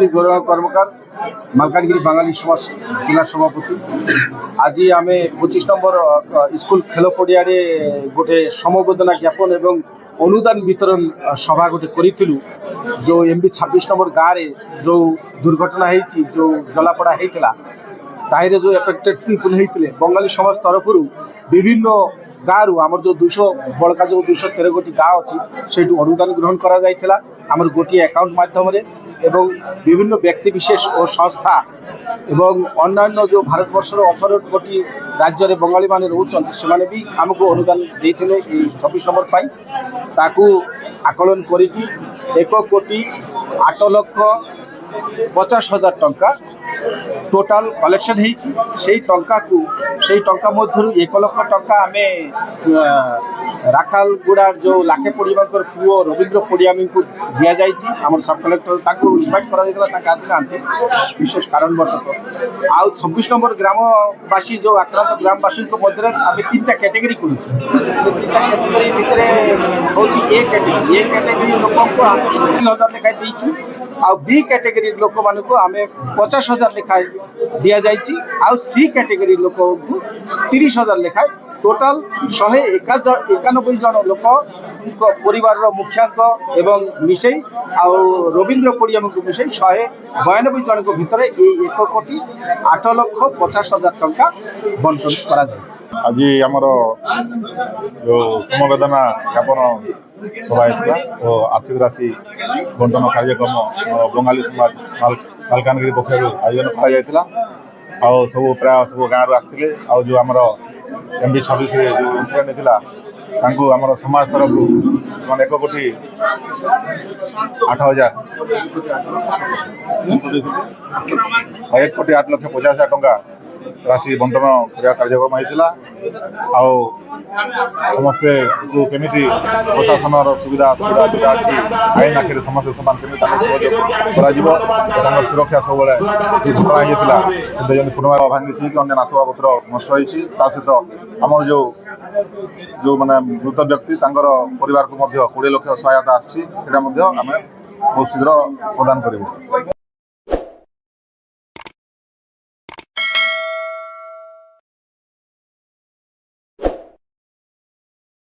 শ্ରୀ গৌরব কর্মকার মালকানগিরি বাঙালি সমাজ জেলা সভাপতি। আজি আমি 25 নম্বর স্কুল খেল পড়িয়ারে গোটে সমবেদনা জ্ঞাপন এবং অনুদান বিতरण সভা গোটে করিଥିଲୁ। जो एमबी 26 নম্বর গাঁরে जो दुर्घटना ହେଇଛି, जो ଜଳାପୋଡ଼ା ହେଇଥିଲା ତାହିରେ जो एफेक्टेड पिपुल ହେଇଥିଲେ बंगाली समाज तरफରୁ বিভিন্ন ଗାଁରୁ ଆମର जो 200 ବଳକା जो 213 ଗୋଟି ଗାଁ ଅଛି ସେଇଠୁ ଅନୁଦାନ ଗ୍ରହଣ କରାଯାଇଥିଲା ଆମର ଗୋଟିଏ ଆକାଉଣ୍ଟ ମାଧ୍ୟମରେ এবং বিভিন্ন ব্যক্তিবিশেষ ও সংস্থা এবং অন্যান্য যে ভারতবর্ষের 18 কোটি রাজ্যের বঙ্গালী মানে রয়েছেন সেমানে भी ଆମକୁ অনুদান ଦେଇଥିଲେ এই 26 নম্বর পাই। ତାକୁ ଆକଳନ କରିକି 1,08,50,000 ଟଙ୍କା टोटाल कलेक्शन ହେଇଛି। সেই ଟଙ୍କା ମଧ୍ୟରୁ 1 ଲକ୍ଷ ଟଙ୍କା ଆମେ ରାଖାଲଗୁଡ଼ା ଯେଉଁ ଲାଖେ ପଡ଼ିବାଙ୍କର ପୁଅ ରବୀନ୍ଦ୍ର ପଡ଼ିଆମୀଙ୍କୁ ଦିଆଯାଇଛି। ଆମର ସବ୍ କଲେକ୍ଟର ତାଙ୍କୁ ଇନଭାଇଟ୍ କରାଯାଇଥିଲା, ତାଙ୍କ ଆସିନାହାନ୍ତି ବିଶେଷ କାରଣବଶତଃ। ଆଉ 26 নম্বর ଗ୍ରାମବାସୀ ଯେଉଁ ଆକ୍ରାନ୍ତ ଗ୍ରାମବାସୀଙ୍କ ମଧ୍ୟରେ ଆମେ 3ଟା କ୍ୟାଟେଗୋରୀ କରୁଛୁ। 3ଟା କ୍ୟାଟେଗୋରୀ ଭିତରେ ହେଉଛି ଏ କ୍ୟାଟେଗୋରୀ ଲୋକଙ୍କୁ ଆମେ 70,000 ଲେଖାଏଁ ଦେଇଛୁ। ଆଉ ବି କ୍ୟାଟେଗୋରୀ ଲୋକମାନଙ୍କୁ ଆମେ 50,000 ଲେଖାଏଁ ଦିଆଯାଇଛି। ଆଉ ସି କ୍ୟାଟେଗୋରୀ ଲୋକଙ୍କୁ 30,000 ଲେଖାଏଁ। ଟୋଟାଲ 191 ଜଣ ଲୋକ ପରିବାରର ମୁଖିଆଙ୍କ ଏବଂ ମିଶେଇ ଆଉ ରବୀନ୍ଦ୍ର ପଡ଼ିଆମଙ୍କୁ ମିଶେଇ 192 ଜଣଙ୍କ ଭିତରେ এই 1,08,50,000 ଟଙ୍କା ବଣ୍ଟନ କରାଯାଇଛି। ଆଜି ଆମର ଯେଉଁ ସମବେଦନା ଜ୍ଞାପନ ସଭା ହେଇଥିଲା ଓ ଆର୍ଥିକ ରାଶି ବଣ୍ଟନ କାର୍ଯ୍ୟକ୍ରମ ବଙ୍ଗାଳୀ ସମାଜ ମାଲକାନଗିରି ପକ୍ଷରୁ ଆୟୋଜନ କରାଯାଇଥିଲା। ଆଉ ପ୍ରାୟ ସବୁ ଗାଁରୁ ଆସିଥିଲେ। ଆଉ ଯେଉଁ ଆମର MB 26ରେ ଯେଉଁ ଇନ୍ସିଡେଣ୍ଟ ହେଇଥିଲା ତାଙ୍କୁ ଆମର ସମାଜ ତରଫରୁ ସେମାନେ 1,08,50,000 ଟଙ୍କା ରାଶି ବଣ୍ଟନ କରିବା କାର୍ଯ୍ୟକ୍ରମ ହେଇଥିଲା। ଆଉ ସମସ୍ତେ କେମିତି ପ୍ରଶାସନର ସୁବିଧା ଯୋଉଟା ଅଛି ଆଇନ ଆଖିରେ ସମସ୍ତେ ସମାନ କେମିତି ତାଙ୍କୁ ସହଯୋଗ କରାଯିବ, ତାଙ୍କର ସୁରକ୍ଷା ସବୁବେଳେ ଘଟଣା ହେଇଥିଲା ସେଥିରେ ଯେମିତି ପୁନର୍ବାର ଭାଙ୍ଗିଛି କି ଅନ୍ୟ ନାଶବାବପତ୍ର ନଷ୍ଟ ହେଇଛି। ତା ସହିତ ଆମର ଯେଉଁମାନେ ମୃତ ବ୍ୟକ୍ତି ତାଙ୍କର ପରିବାରକୁ ମଧ୍ୟ 20 ଲକ୍ଷ ସହାୟତା ଆସିଛି, ସେଇଟା ମଧ୍ୟ ଆମେ ବହୁତ ଶୀଘ୍ର ପ୍ରଦାନ କରିବୁ।